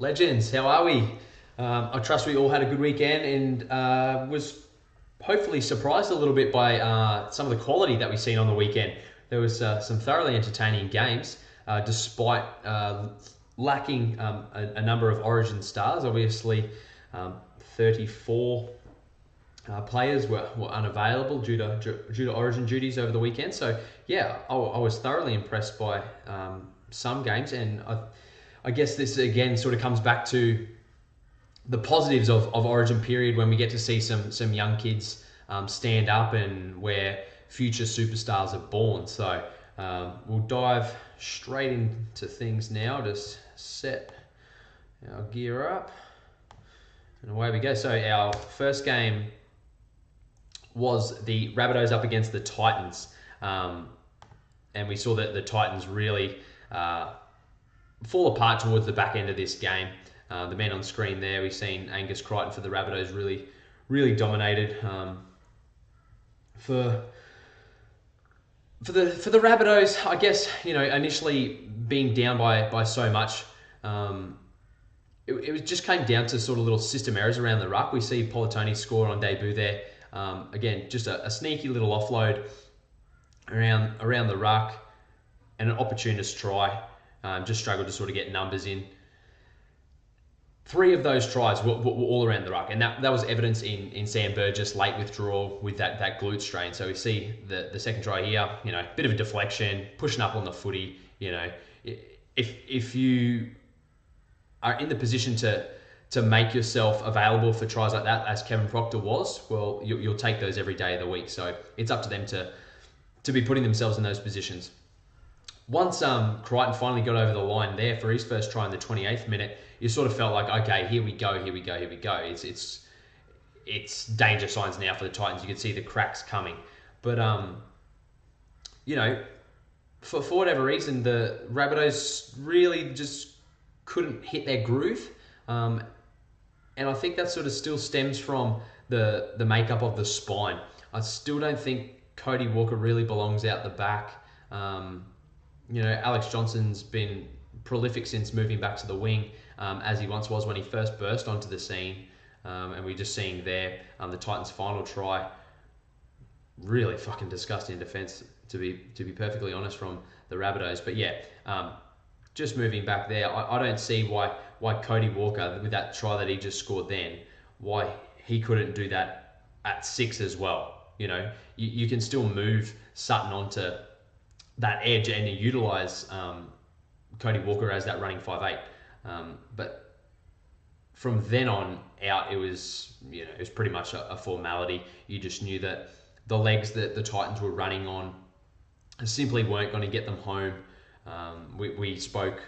Legends, how are we? I trust we all had a good weekend and was hopefully surprised a little bit by some of the quality that we've seen on the weekend. There was some thoroughly entertaining games, despite lacking a number of Origin stars. Obviously, 34 players were unavailable due to Origin duties over the weekend. So yeah, I was thoroughly impressed by some games, and I guess this again sort of comes back to the positives of Origin period, when we get to see some young kids stand up and where future superstars are born. So we'll dive straight into things now. Just set our gear up and away we go. So our first game was the Rabbitohs up against the Titans, and we saw that the Titans really fall apart towards the back end of this game. The man on screen there, we've seen Angus Crichton for the Rabbitohs really dominated. For the Rabbitohs, I guess, initially being down by so much, it just came down to sort of little system errors around the ruck. We see Politoni score on debut there. Again, just a sneaky little offload around the ruck and an opportunist try. Just struggled to sort of get numbers in. 3 of those tries were all around the ruck, and that was evidence in Sam Burgess' late withdrawal with that glute strain. So we see the second try here, bit of a deflection, pushing up on the footy. If you are in the position to make yourself available for tries like that, as Kevin Proctor was, well, you'll take those every day of the week. So it's up to them to be putting themselves in those positions. Once Crichton finally got over the line there for his first try in the 28th minute, you sort of felt like, okay, here we go. It's danger signs now for the Titans. You could see the cracks coming. But, for whatever reason, the Rabbitohs really just couldn't hit their groove. And I think that sort of still stems from the makeup of the spine. I still don't think Cody Walker really belongs out the back. Alex Johnson's been prolific since moving back to the wing, as he once was when he first burst onto the scene. And we're just seeing there the Titans' final try. Really fucking disgusting defense, to be perfectly honest, from the Rabbitohs. But yeah, just moving back there, I don't see why Cody Walker, with that try that he just scored then, why he couldn't do that at 6 as well. You can still move Sutton onto that edge and utilize Cody Walker as that running 5'8". But from then on out, it was pretty much a formality. You just knew that the legs that the Titans were running on simply weren't going to get them home. We spoke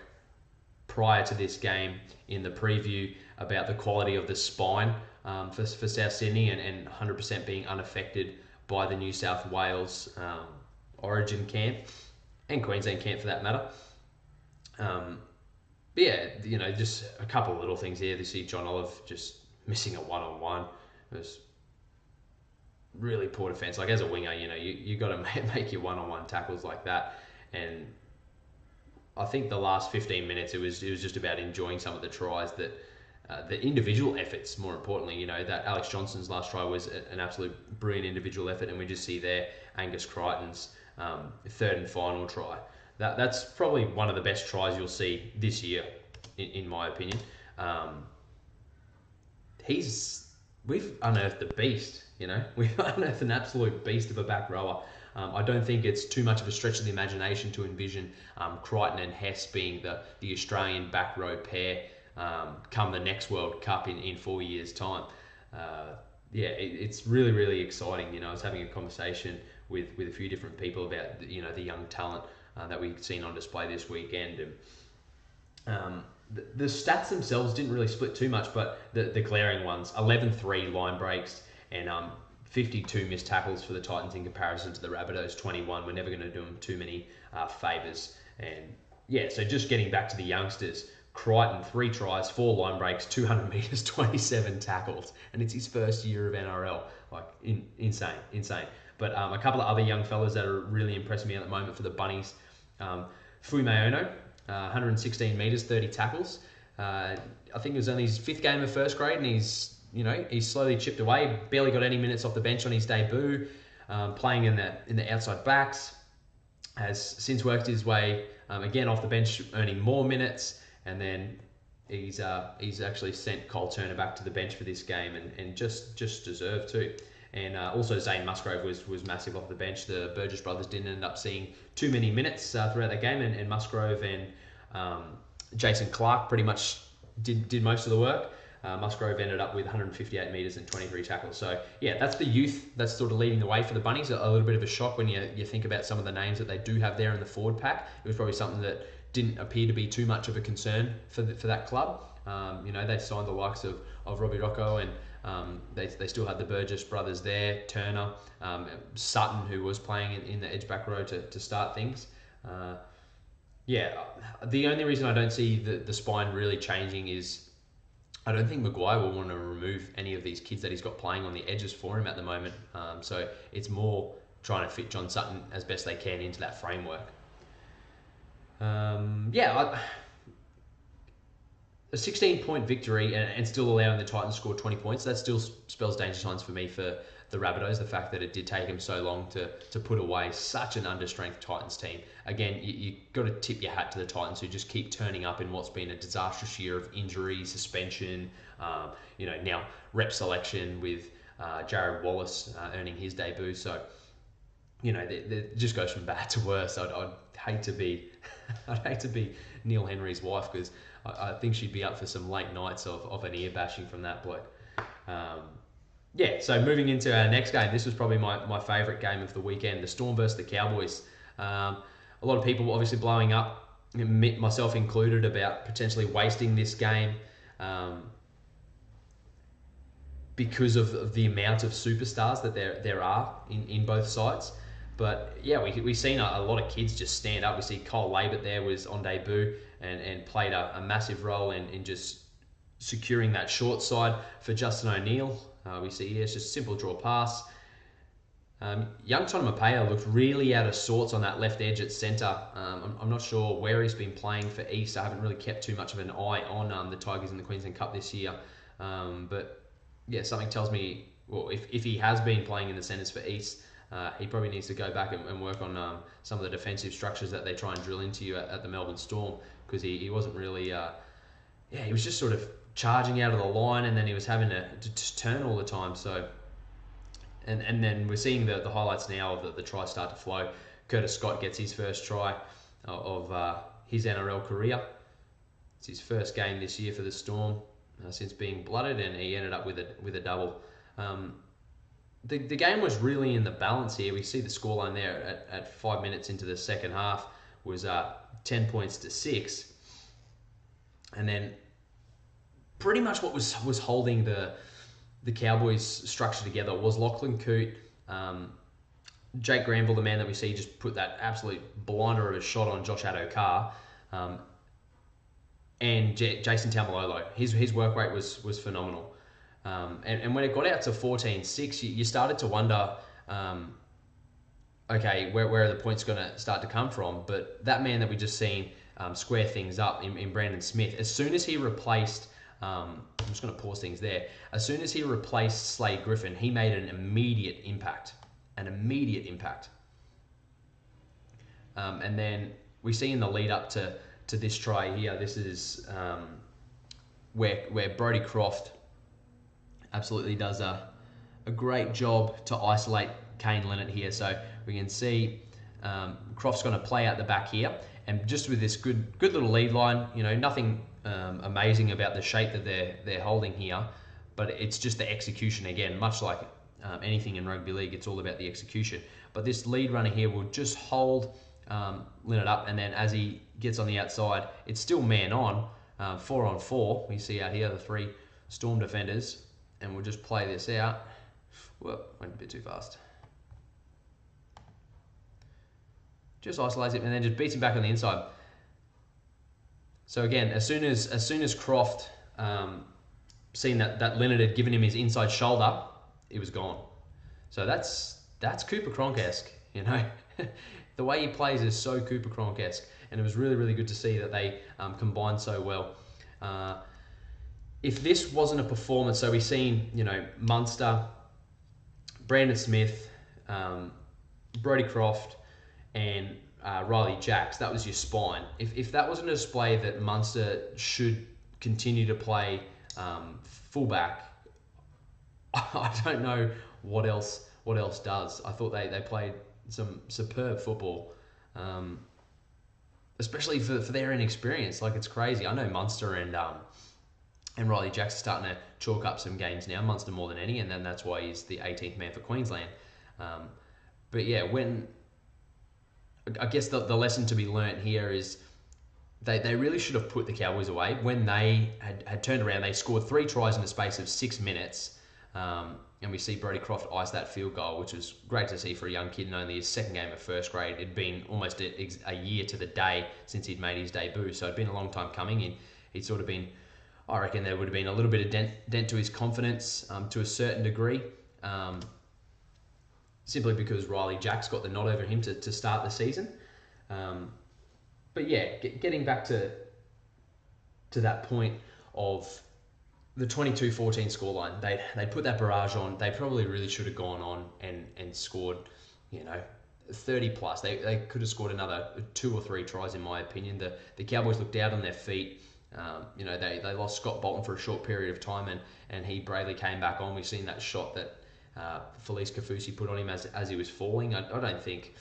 prior to this game in the preview about the quality of the spine for South Sydney and 100% being unaffected by the New South Wales Origin camp and Queensland camp for that matter. But yeah, just a couple of little things here. You see John Olive just missing a one-on-one. It was really poor defense. Like, as a winger, you got to make your one-on-one tackles like that. And I think the last 15 minutes, it was just about enjoying some of the tries that the individual efforts, more importantly. That Alex Johnson's last try was an absolute brilliant individual effort, and we just see there Angus Crichton's third and final try. That's probably one of the best tries you'll see this year, in my opinion. We've unearthed a beast. We've unearthed an absolute beast of a back rower. I don't think it's too much of a stretch of the imagination to envision Crichton and Hess being the Australian back row pair come the next World Cup in 4 years' time. It's really, really exciting. I was having a conversation with a few different people about the young talent that we've seen on display this weekend. And the stats themselves didn't really split too much, but the glaring ones: 11-3 line breaks and 52 missed tackles for the Titans in comparison to the Rabbitohs 21. We're never going to do them too many favours. And yeah, so just getting back to the youngsters, Crichton, 3 tries, 4 line breaks, 200 metres, 27 tackles, and it's his first year of NRL. Like, insane. But a couple of other young fellas that are really impressing me at the moment for the Bunnies. Fui Mayono, 116 metres, 30 tackles. I think it was only his 5th game of first grade, and he's slowly chipped away. Barely got any minutes off the bench on his debut, playing in the outside backs. Has since worked his way again off the bench, earning more minutes, and then he's actually sent Cole Turner back to the bench for this game, and just deserved to. And also Zane Musgrove was massive off the bench. The Burgess brothers didn't end up seeing too many minutes throughout that game, and Musgrove and Jason Clark pretty much did most of the work. Musgrove ended up with 158 metres and 23 tackles. So yeah, that's the youth that's sort of leading the way for the Bunnies. A little bit of a shock when you think about some of the names that they do have there in the forward pack. It was probably something that didn't appear to be too much of a concern for that club. They signed the likes of Robbie Rocco, and they still had the Burgess brothers there, Turner, Sutton, who was playing in the edge back row to start things. The only reason I don't see the spine really changing is I don't think Maguire will want to remove any of these kids that he's got playing on the edges for him at the moment. So it's more trying to fit John Sutton as best they can into that framework. A 16-point victory and still allowing the Titans to score 20 points, that still spells danger signs for me for the Rabbitohs. The fact that it did take him so long to put away such an understrength Titans team. Again, you got to tip your hat to the Titans, who just keep turning up in what's been a disastrous year of injury, suspension, now rep selection with Jared Wallace earning his debut. So, it just goes from bad to worse. I'd hate to be Neil Henry's wife, because I think she'd be up for some late nights of an ear bashing from that bloke. So moving into our next game, this was probably my favourite game of the weekend, the Storm versus the Cowboys. A lot of people obviously blowing up, myself included, about potentially wasting this game because of the amount of superstars that there are in both sides. But yeah, we've seen a lot of kids just stand up. We see Cole Laybutt there was on debut and played a massive role in just securing that short side for Justin O'Neill. We see here it's just a simple draw pass. Young Tonamapea looked really out of sorts on that left edge at centre. I'm not sure where he's been playing for East. I haven't really kept too much of an eye on the Tigers in the Queensland Cup this year. But yeah, something tells me, well, if he has been playing in the centres for East, he probably needs to go back and work on some of the defensive structures that they try and drill into you at the Melbourne Storm, because he wasn't really... he was just sort of charging out of the line, and then he was having to just turn all the time. So, and then we're seeing the highlights now of the tries start to flow. Curtis Scott gets his first try of his NRL career. It's his first game this year for the Storm since being blooded, and he ended up with a double. The game was really in the balance here. We see the scoreline there at 5 minutes into the second half was 10 points to 6, and then pretty much what was holding the Cowboys' structure together was Lachlan Coote, Jake Granville, the man that we see just put that absolute blinder of a shot on Josh Addo-Carr, and Jason Taumalolo. His work rate was phenomenal. And when it got out to 14-6, you started to wonder, where are the points going to start to come from? But that man that we just seen square things up in Brandon Smith, as soon as he replaced... I'm just going to pause things there. As soon as he replaced Slade Griffin, he made an immediate impact. And then we see in the lead up to this try here, this is where Brodie Croft absolutely does a great job to isolate Kane Leonard here. So we can see Croft's going to play out the back here, and just with this good little lead line, nothing amazing about the shape that they're holding here, but it's just the execution again. Much like anything in rugby league, it's all about the execution. But this lead runner here will just hold Leonard up, and then as he gets on the outside, it's still man on, 4-on-4. We see out here the 3 Storm defenders, and we'll just play this out. Whoop, went a bit too fast. Just isolates him and then just beats him back on the inside. So again, as soon as Croft seen that Leonard had given him his inside shoulder, it was gone. So that's Cooper Cronk-esque, The way he plays is so Cooper Cronk-esque, and it was really, really good to see that they combined so well. If this wasn't a performance, so we've seen, Munster, Brandon Smith, Brodie Croft, and Riley Jacks, that was your spine. If that wasn't a display that Munster should continue to play fullback, I don't know what else does. I thought they played some superb football, especially for their inexperience. Like, it's crazy. I know Munster and Riley Jacks are starting to chalk up some games now. Munster more than any, and then that's why he's the 18th man for Queensland. But yeah, I guess the lesson to be learnt here is they really should have put the Cowboys away. When they had turned around, they scored 3 tries in the space of 6 minutes. And we see Brodie Croft ice that field goal, which was great to see for a young kid in only his second game of first grade. It'd been almost a year to the day since he'd made his debut, so it'd been a long time coming. He'd sort of been, I reckon there would have been a little bit of dent to his confidence to a certain degree, simply because Riley Jacks got the nod over him to start the season. But yeah, getting back to that point of the 22-14 scoreline, they put that barrage on. They probably really should have gone on and scored, 30 plus. They could have scored another 2 or 3 tries, in my opinion. The Cowboys looked out on their feet. They lost Scott Bolton for a short period of time, and he bravely came back on. We've seen that shot that Felice Kafusi put on him as he was falling. I don't think,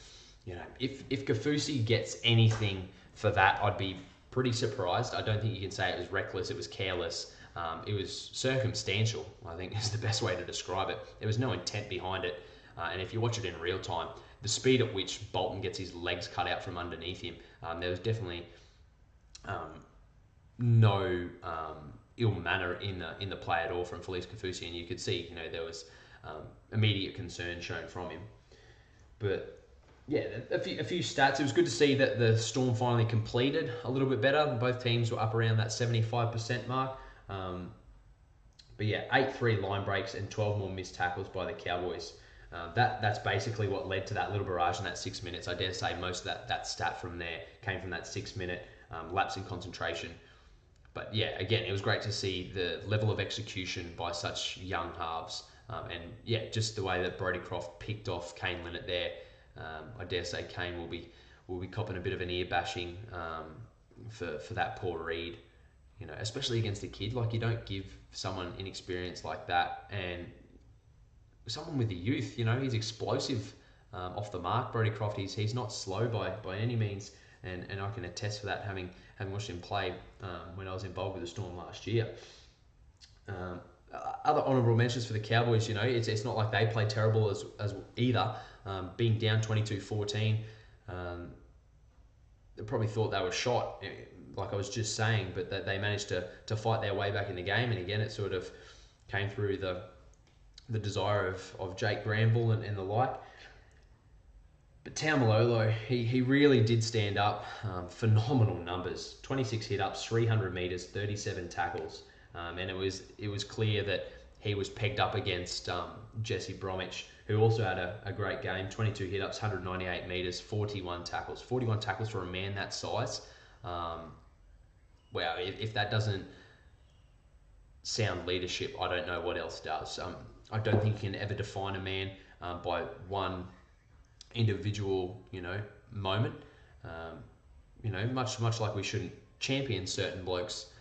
if Kafusi gets anything for that, I'd be pretty surprised. I don't think you can say it was reckless, it was careless. It was circumstantial, I think is the best way to describe it. There was no intent behind it. And if you watch it in real time, the speed at which Bolton gets his legs cut out from underneath him, there was definitely no ill manner in the play at all from Felice Kafusi, and you could see, there was immediate concern shown from him. But yeah, a few stats. It was good to see that the Storm finally completed a little bit better. Both teams were up around that 75% mark. But yeah, 8-3 line breaks and 12 more missed tackles by the Cowboys. That's basically what led to that little barrage in that 6 minutes. I dare say most of that stat from there came from that 6 minute lapse in concentration. But yeah, again, it was great to see the level of execution by such young halves. And yeah, just the way that Brodie Croft picked off Kane Linnett there. I dare say Kane will be copping a bit of an ear bashing for that poor read. Especially against a kid. Like, you don't give someone inexperienced like that, and someone with the youth, he's explosive off the mark. Brodie Croft, he's not slow by any means, and I can attest for that, having watched him play when I was involved with the Storm last year. Other honourable mentions for the Cowboys, it's not like they played terrible as either. Being down 22-14, they probably thought they were shot, like I was just saying, but that they managed to fight their way back in the game. And again, it sort of came through the desire of Jake Granville and the like. But Taumalolo, he really did stand up. Phenomenal numbers: 26 hit-ups, 300 metres, 37 tackles. And it was clear that he was pegged up against Jesse Bromwich, who also had a great game: 22 hit-ups, 198 metres, 41 tackles. 41 tackles for a man that size. Wow, if that doesn't sound leadership, I don't know what else does. I don't think you can ever define a man by one individual, moment. Much like we shouldn't champion certain blokes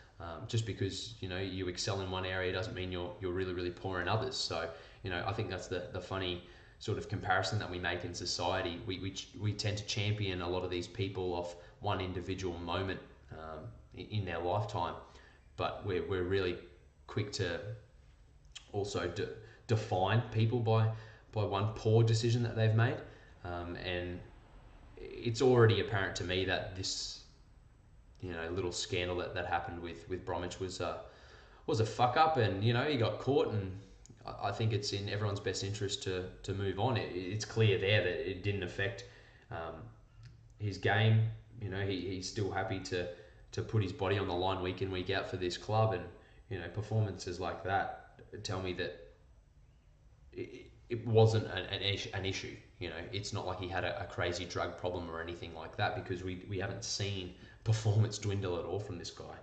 just because you excel in one area doesn't mean you're really, really poor in others. So I think that's the funny sort of comparison that we make in society. We tend to champion a lot of these people off one individual moment in their lifetime, but we're really quick to also define people by one poor decision that they've made, and it's already apparent to me that this little scandal that happened with Bromwich was a fuck up, and he got caught, and I think it's in everyone's best interest to move on. It's clear there that it didn't affect his game. He's still happy to put his body on the line week in, week out for this club, and performances like that tell me that it wasn't an issue. It's not like he had a crazy drug problem or anything like that, because we haven't seen performance dwindle at all from this guy.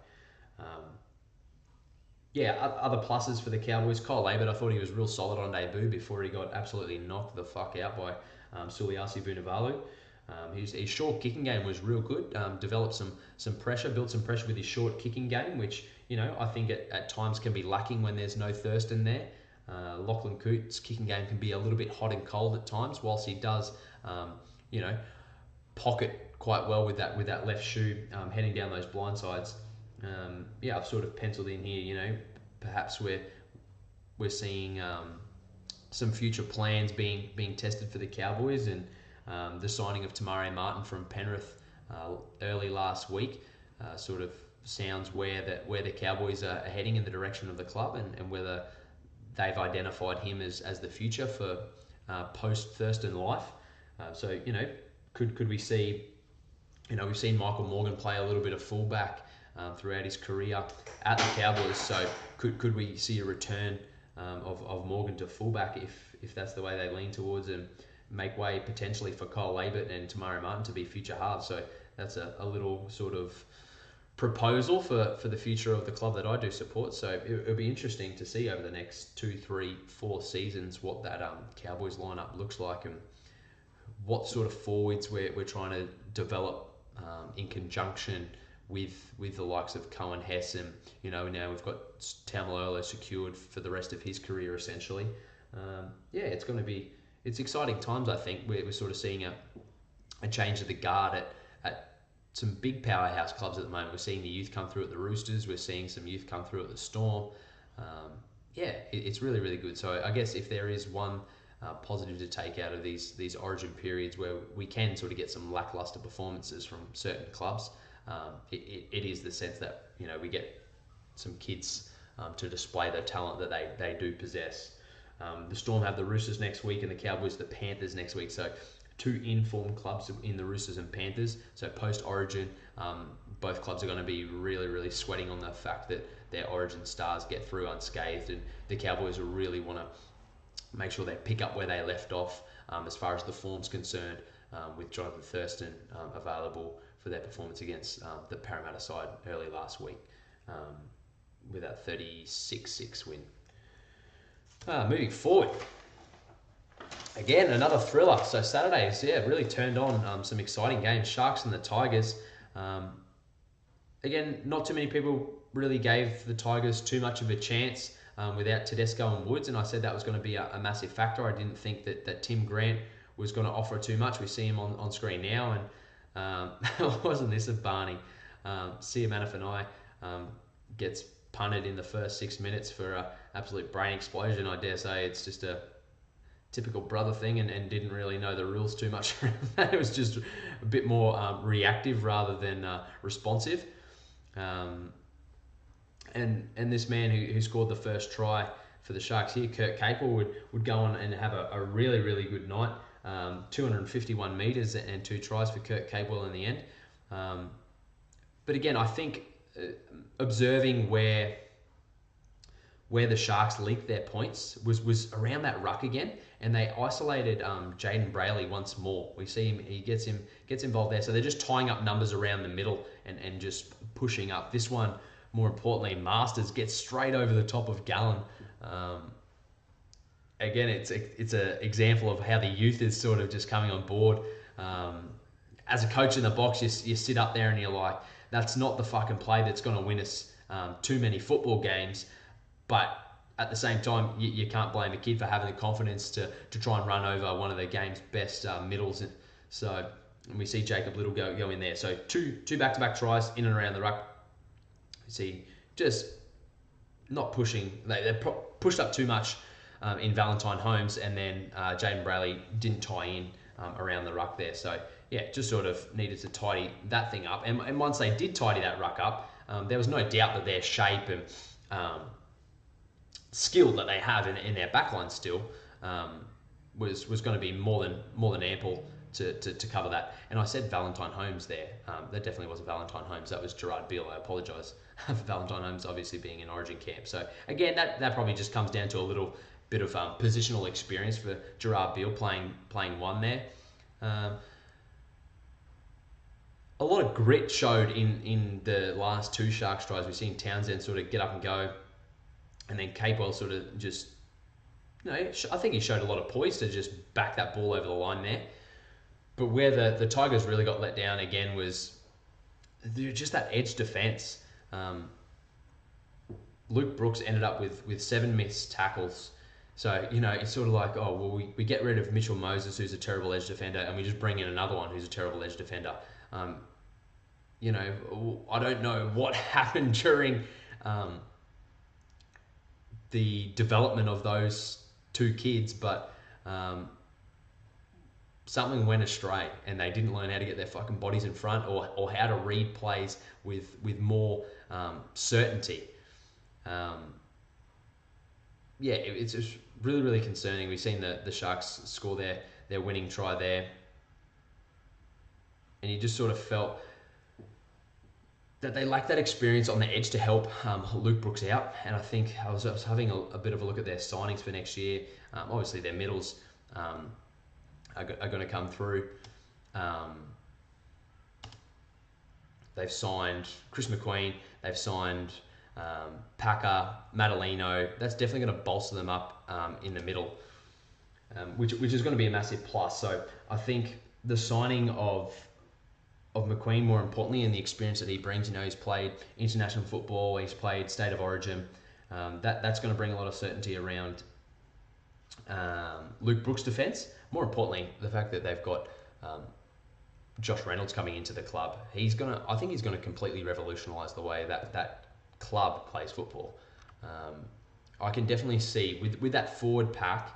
Yeah, other pluses for the Cowboys. Kyle Laybutt, I thought he was real solid on debut before he got absolutely knocked the fuck out by Suliasi Vunivalu. His short kicking game was real good. Developed some pressure, built some pressure with his short kicking game, which I think at times can be lacking when there's no Thurston there. Lachlan Coote's kicking game can be a little bit hot and cold at times, whilst he does, pocket quite well with that left shoe heading down those blind sides. I've sort of penciled in here, perhaps we're seeing some future plans being tested for the Cowboys, and the signing of Tamari Martin from Penrith early last week sort of sounds where the Cowboys are heading in the direction of the club, and whether they've identified him as the future for post Thurston life. Could we see? We've seen Michael Morgan play a little bit of fullback throughout his career at the Cowboys. So could we see a return of Morgan to fullback if that's the way they lean towards, and make way potentially for Kyle Laybutt and Tamari Martin to be future halves? So that's a little sort of proposal for the future of the club that I do support. So it'll be interesting to see over the next 2, 3, 4 seasons what that Cowboys lineup looks like, and what sort of forwards we're trying to develop in conjunction with the likes of Cohen Hess, and now we've got Taumalolo secured for the rest of his career essentially. It's exciting times. I think we're sort of seeing a change of the guard at some big powerhouse clubs at the moment. We're seeing the youth come through at the Roosters. We're seeing some youth come through at the Storm. It's really, really good. So I guess if there is one positive to take out of these origin periods where we can sort of get some lackluster performances from certain clubs, it is the sense that we get some kids to display the talent that they do possess. The Storm have the Roosters next week, and the Cowboys the Panthers next week. So 2 informed clubs in the Roosters and Panthers. So post Origin, both clubs are going to be really, really sweating on the fact that their Origin stars get through unscathed, and the Cowboys will really want to make sure they pick up where they left off as far as the form's concerned, with Jonathan Thurston available for their performance against the Parramatta side early last week with that 36-6 win. Moving forward, again, another thriller. So Saturdays, really turned on some exciting games. Sharks and the Tigers. Again, not too many people really gave the Tigers too much of a chance without Tedesco and Woods, and I said that was going to be a massive factor. I didn't think that Tim Grant was going to offer too much. We see him on screen now, and wasn't this a Barney? Sia Manafanai gets punted in the first 6 minutes for an absolute brain explosion. I dare say it's just a typical brother thing, and didn't really know the rules too much. It was just a bit more reactive rather than responsive. And this man who scored the first try for the Sharks here, Kurt Capewell, would go on and have a really, really good night. 251 metres and 2 tries for Kurt Capewell in the end. But again, I think observing where the Sharks leaked their points was around that ruck again, and they isolated Jaden Brayley once more. We see him, he gets involved there. So they're just tying up numbers around the middle and just pushing up. This one, more importantly, Masters gets straight over the top of Gallen. Again, it's an example of how the youth is sort of just coming on board. As a coach in the box, you sit up there and you're like, that's not the fucking play that's going to win us too many football games. But at the same time, you can't blame a kid for having the confidence to try and run over one of the game's best middles. So we see Jacob Little go in there. So two back-to-back tries in and around the ruck. You see just not pushing. They pushed up too much in Valentine Holmes, and then Jaden Brayley didn't tie in around the ruck there. So just sort of needed to tidy that thing up. And once they did tidy that ruck up, there was no doubt that their shape and skill that they have in their backline still was going to be more than ample to cover that. And I said Valentine Holmes there. That definitely wasn't Valentine Holmes. That was Gerard Beale. I apologise for Valentine Holmes obviously being in Origin camp. So again, that probably just comes down to a little bit of positional experience for Gerard Beale playing one there. A lot of grit showed in the last 2 Sharks tries. We've seen Townsend sort of get up and go And then Capewell sort of just, I think he showed a lot of poise to just back that ball over the line there. But where the Tigers really got let down again was just that edge defence. Luke Brooks ended up with 7 missed tackles. So, it's sort of like, oh, well, we get rid of Mitchell Moses, who's a terrible edge defender, and we just bring in another one who's a terrible edge defender. I don't know what happened during the development of those 2 kids, but something went astray and they didn't learn how to get their fucking bodies in front or how to read plays with more certainty. It's just really, really concerning. We've seen the Sharks score their winning try there, and you just sort of felt that they lack that experience on the edge to help Luke Brooks out. And I think I was having a bit of a look at their signings for next year. Obviously, their middles are going to come through. They've signed Chris McQueen. They've signed Packer, Madalino. That's definitely going to bolster them up in the middle, which is going to be a massive plus. So I think the signing of McQueen, more importantly, and the experience that he brings, he's played international football, he's played State of Origin, that's going to bring a lot of certainty around Luke Brooks' defence. More importantly, the fact that they've got Josh Reynolds coming into the club, I think he's going to completely revolutionise the way that club plays football. I can definitely see with that forward pack.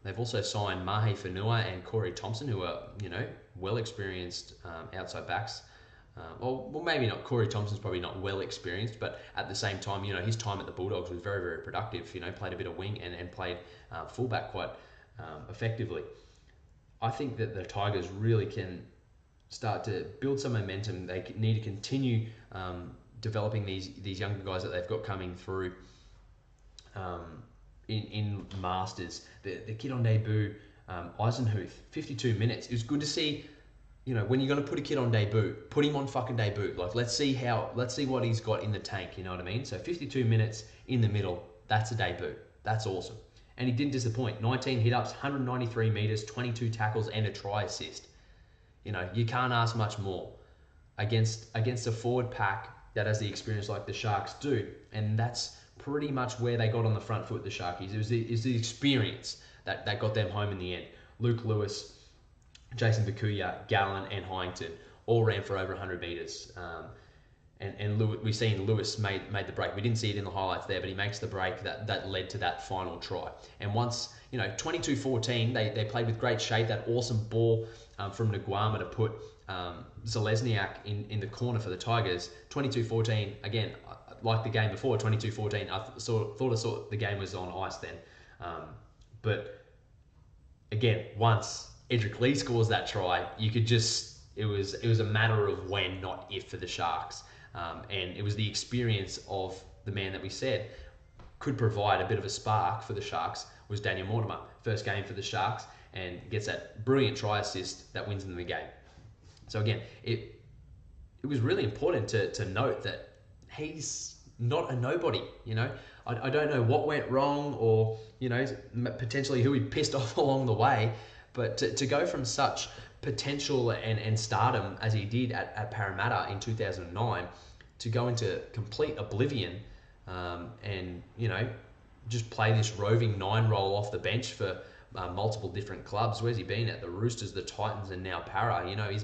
They've also signed Mahe Fanua and Corey Thompson, who are well experienced outside backs. Well, maybe not. Corey Thompson's probably not well experienced, but at the same time, his time at the Bulldogs was very, very productive. Played a bit of wing and played fullback quite effectively. I think that the Tigers really can start to build some momentum. They need to continue developing these younger guys that they've got coming through in Masters. The kid on debut, Eisenhuth, 52 minutes. It was good to see. When you're going to put a kid on debut, put him on fucking debut. Like, let's see what he's got in the tank. You know what I mean? So 52 minutes in the middle. That's a debut. That's awesome. And he didn't disappoint. 19 hit-ups, 193 metres, 22 tackles, and a try assist. You can't ask much more against a forward pack that has the experience like the Sharks do. And that's pretty much where they got on the front foot, the Sharkies. It was the experience that got them home in the end. Luke Lewis, Jason Bakuya, Gallen, and Hyington all ran for over 100 metres. And Lewis, we've seen Lewis made the break. We didn't see it in the highlights there, but he makes the break that led to that final try. And once, 22-14, they played with great shape. That awesome ball from Nguama to put Zalesniak in the corner for the Tigers. 22-14, again, like the game before, 22-14, I thought the game was on ice then. But again, once Edric Lee scores that try, you could just, it was a matter of when, not if, for the Sharks. And it was the experience of the man that we said could provide a bit of a spark for the Sharks was Daniel Mortimer. First game for the Sharks, and gets that brilliant try assist that wins them the game. So again, it was really important to note that he's not a nobody. I don't know what went wrong or potentially who he pissed off along the way, but to go from such potential and stardom as he did at Parramatta in 2009 to go into complete oblivion and just play this roving 9 role off the bench for multiple different clubs. Where's he been at? The Roosters, the Titans, and now Para. He's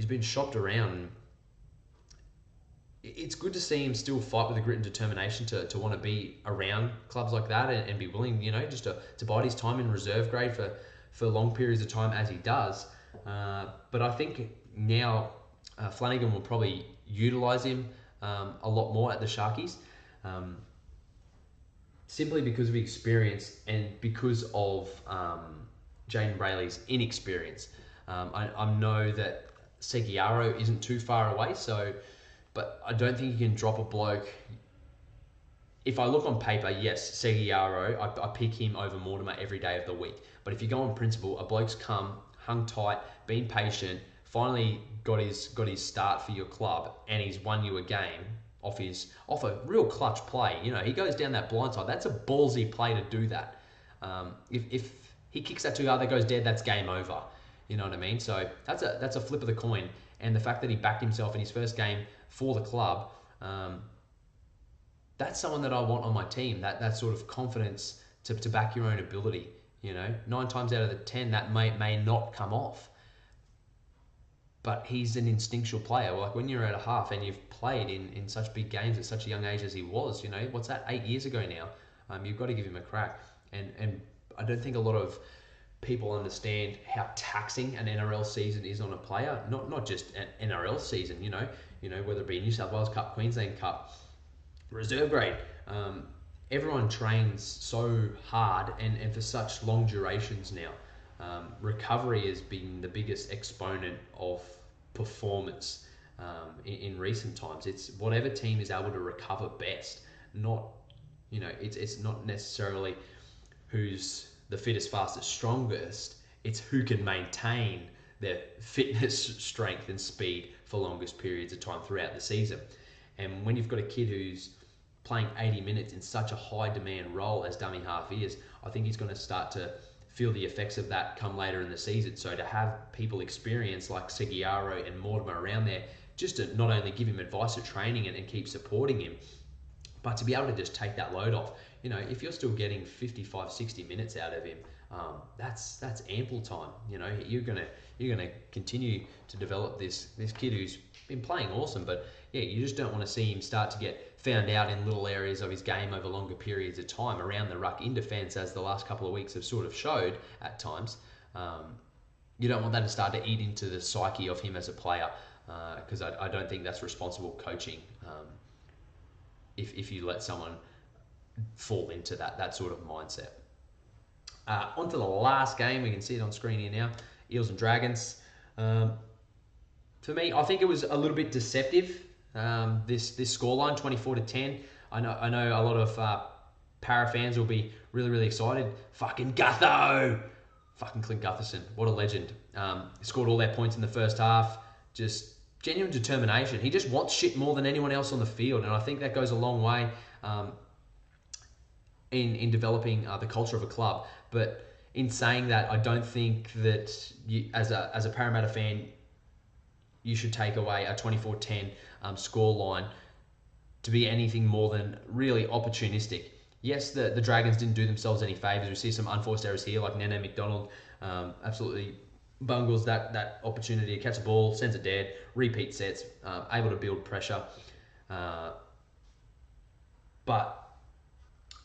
been shopped around. It's good to see him still fight with the grit and determination to want to be around clubs like that and be willing, just to bide his time in reserve grade for long periods of time as he does. But I think now Flanagan will probably utilise him a lot more at the Sharkies, simply because of experience and because of Jaden Brayley's inexperience. I know that Seguiaro isn't too far away, but I don't think you can drop a bloke. If I look on paper, yes, Seguiaro, I pick him over Mortimer every day of the week. But if you go on principle, a bloke's come, hung tight, been patient, finally got his start for your club, and he's won you a game off a real clutch play. You know, he goes down that blind side. That's a ballsy play to do that. If he kicks that too hard, that goes dead, that's game over. You know what I mean? So that's a flip of the coin. And the fact that he backed himself in his first game for the club, that's someone that I want on my team. That sort of confidence to back your own ability. You know, 9 times out of the 10, that may not come off. But he's an instinctual player. Like when you're at a half and you've played in such big games at such a young age as he was, you know, what's that, 8 years ago now? You've got to give him a crack. And I don't think a lot of people understand how taxing an NRL season is on a player. Not just an NRL season, you know, whether it be New South Wales Cup, Queensland Cup, reserve grade. Everyone trains so hard and for such long durations now. Recovery has been the biggest exponent of performance in recent times. It's whatever team is able to recover best. Not, you know, it's not necessarily who's the fittest, fastest, strongest. It's who can maintain their fitness, strength, and speed for longest periods of time throughout the season. And when you've got a kid who's playing 80 minutes in such a high demand role as dummy half is, I think he's going to start to feel the effects of that come later in the season. So to have people experience like Seguiaro and Mortimer around there, just to not only give him advice or training and keep supporting him, but to be able to just take that load off. You know, if you're still getting 55, 60 minutes out of him, that's ample time. You know, you're gonna continue to develop this kid who's been playing awesome, but yeah, you just don't want to see him start to get found out in little areas of his game over longer periods of time around the ruck in defence, as the last couple of weeks have sort of showed at times. You don't want that to start to eat into the psyche of him as a player, because I don't think that's responsible coaching. If you let someone fall into that sort of mindset. On to the last game. We can see it on screen here now. Eels and Dragons. For me, I think it was a little bit deceptive. This scoreline, 24-10. I know a lot of para fans will be really, really excited. Fucking Gutho! Fucking Clint Gutherson. What a legend. Scored all their points in the first half. Just genuine determination. He just wants shit more than anyone else on the field, and I think that goes a long way in developing the culture of a club. But in saying that, I don't think that you, as a Parramatta fan, you should take away a 24-10 scoreline to be anything more than really opportunistic. Yes, the Dragons didn't do themselves any favours. We see some unforced errors here, like Nene McDonald absolutely bungles that opportunity to catch the ball, sends it dead, repeat sets, able to build pressure. But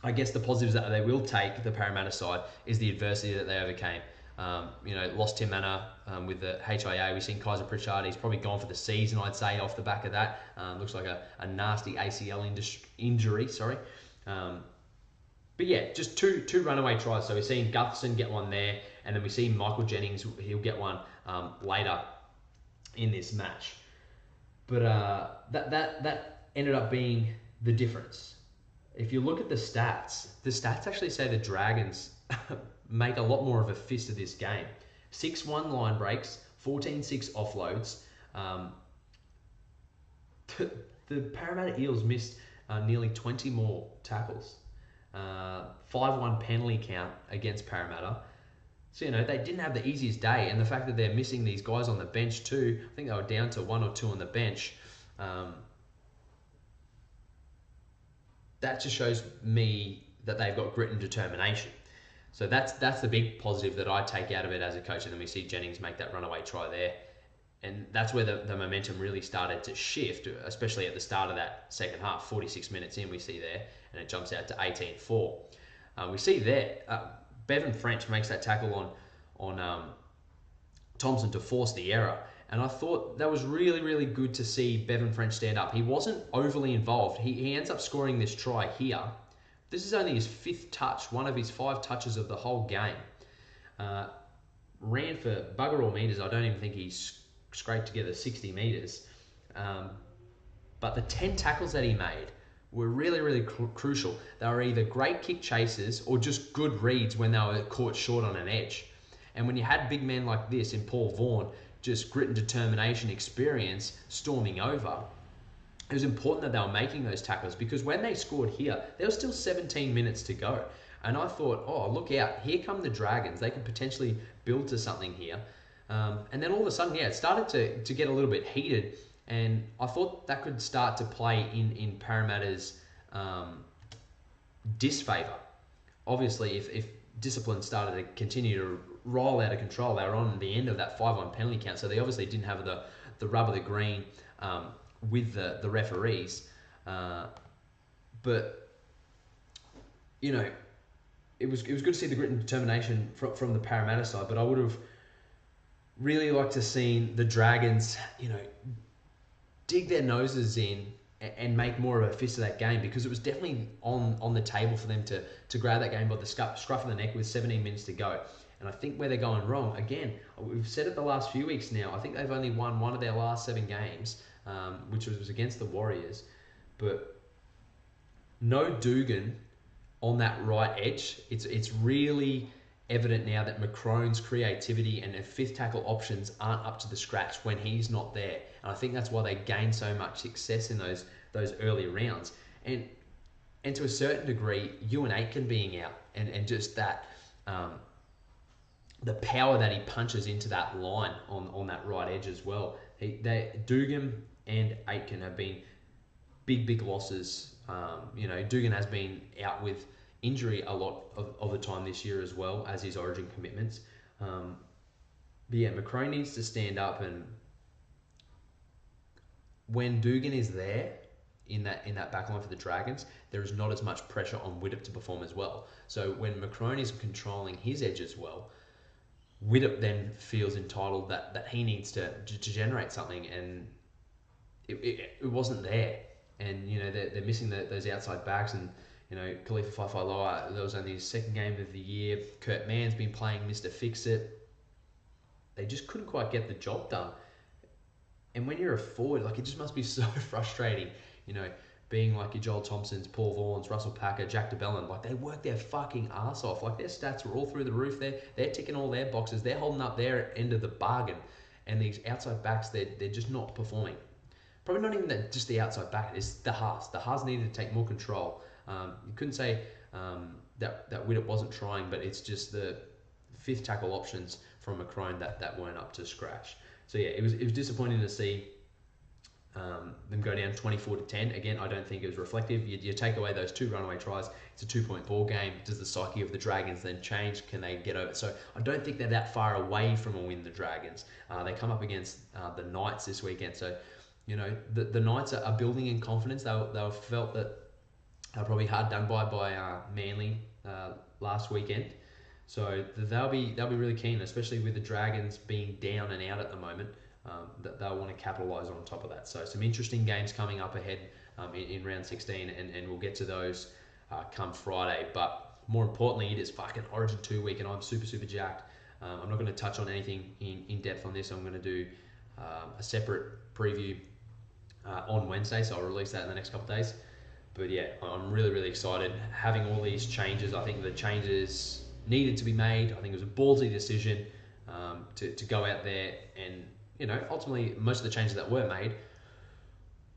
I guess the positives that they will take, the Parramatta side, is the adversity that they overcame. Lost Tim Manor with the HIA. We've seen Kaiser Pritchard. He's probably gone for the season, I'd say, off the back of that. Looks like a nasty ACL injury. But yeah, just two runaway tries. So we're seeing Gutherson get one there, and then we see Michael Jennings. He'll get one later in this match. But that ended up being the difference. If you look at the stats actually say the Dragons make a lot more of a fist of this game. 6-1 line breaks, 14-6 offloads. The Parramatta Eels missed nearly 20 more tackles. 5-1 penalty count against Parramatta. So, they didn't have the easiest day, and the fact that they're missing these guys on the bench too, I think they were down to 1 or 2 on the bench. That just shows me that they've got grit and determination. So that's the big positive that I take out of it as a coach. And then we see Jennings make that runaway try there. And that's where the momentum really started to shift, especially at the start of that second half. 46 minutes in, we see there, and it jumps out to 18-4. We see there, Bevan French makes that tackle on Thompson to force the error. And I thought that was really, really good to see Bevan French stand up. He wasn't overly involved. He ends up scoring this try here. This is only his 5th touch, one of his 5 touches of the whole game. Ran for bugger all meters. I don't even think he scraped together 60 meters. But the 10 tackles that he made were really, really crucial. They were either great kick chases or just good reads when they were caught short on an edge. And when you had big men like this in Paul Vaughan, just grit and determination, experience, storming over, it was important that they were making those tackles, because when they scored here, there was still 17 minutes to go. And I thought, oh, look out, here come the Dragons. They could potentially build to something here. And then all of a sudden, yeah, it started to get a little bit heated. And I thought that could start to play in Parramatta's disfavour. Obviously, if discipline started to continue to roll out of control, they were on the end of that 5-1 penalty count. So they obviously didn't have the rub of the green with the referees. But, you know, it was good to see the grit and determination from the Parramatta side, but I would have really liked to seen the Dragons, you know, dig their noses in and make more of a fist of that game, because it was definitely on the table for them to grab that game by the scruff of the neck with 17 minutes to go. And I think where they're going wrong, again, we've said it the last few weeks now, I think they've only won one of their last 7 games, which was against the Warriors, but no Dugan on that right edge. It's really evident now that McCrone's creativity and their fifth tackle options aren't up to the scratch when he's not there. And I think that's why they gain so much success in those early rounds. And to a certain degree, Ewan Aitken being out and just that the power that he punches into that line on that right edge as well. Dugan and Aitken have been big losses. You know, Dugan has been out with injury a lot of the time this year as well as his origin commitments. But yeah, McCrone needs to stand up, and when Dugan is there in that back line for the Dragons, there is not as much pressure on Widdop to perform as well. So when McCrone is controlling his edge as well, Widdop then feels entitled that he needs to generate something, and it wasn't there. And you know, they're missing those outside backs, and you know, Khalifa Faifaloa, that was only his second game of the year. Kurt Mann's been playing Mr. Fix-It. They just couldn't quite get the job done. And when you're a forward, like, it just must be so frustrating, you know, being like your Joel Thompsons, Paul Vaughns, Russell Packer, Jack DeBellin. Like, they work their fucking ass off. Like, their stats were all through the roof. They're ticking all their boxes. They're holding up their end of the bargain. And these outside backs, they're just not performing. Probably not even just the outside back. It's the halves. The halves needed to take more control. You couldn't say that Widdop wasn't trying, but it's just the fifth tackle options from McCrone that weren't up to scratch. So yeah, it was disappointing to see them go down 24-10. Again, I don't think it was reflective. You take away those 2 runaway tries, it's a 2-point ball game. Does the psyche of the Dragons then change? Can they get over it? So I don't think they're that far away from a win, the Dragons. They come up against the Knights this weekend. So, you know, the Knights are building in confidence. They felt that they're probably hard done by Manly last weekend. So they'll be really keen, especially with the Dragons being down and out at the moment. That they'll want to capitalise on top of that. So some interesting games coming up ahead in round 16, and we'll get to those come Friday. But more importantly, it is fucking Origin 2 week, and I'm super jacked. I'm not going to touch on anything in depth on this. I'm going to do a separate preview on Wednesday, so I'll release that in the next couple of days. But yeah, I'm really excited. Having all these changes, I think the changes needed to be made. I think it was a ballsy decision to go out there, and you know, ultimately most of the changes that were made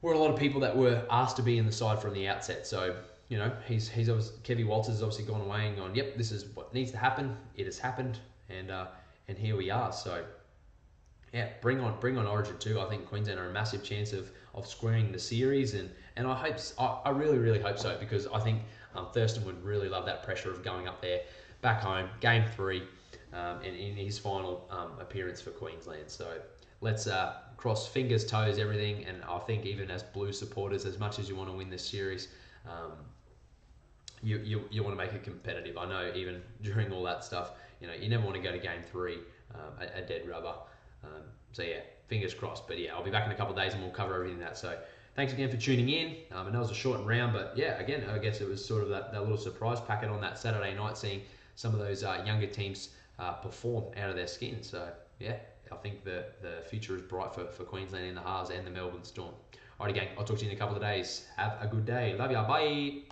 were a lot of people that were asked to be in the side from the outset. So you know, he's obviously, Kevy Walters has obviously gone away and gone, yep, this is what needs to happen. It has happened, and here we are. So yeah, bring on Origin 2. I think Queensland are a massive chance of squaring the series, and I really hope so, because I think Thurston would really love that pressure of going up there, back home, game 3, and in his final appearance for Queensland. So let's cross fingers, toes, everything, and I think even as Blue supporters, as much as you want to win this series, you want to make it competitive. I know even during all that stuff, you know, you never want to go to game 3 a dead rubber. So yeah, fingers crossed. But yeah, I'll be back in a couple of days and we'll cover everything that. So thanks again for tuning in. I know it was a short round, but yeah, again, I guess it was sort of that little surprise packet on that Saturday night, seeing some of those younger teams perform out of their skin. So yeah, I think the future is bright for Queensland in the halves and the Melbourne Storm. Alrighty gang, I'll talk to you in a couple of days. Have a good day. Love ya. Bye.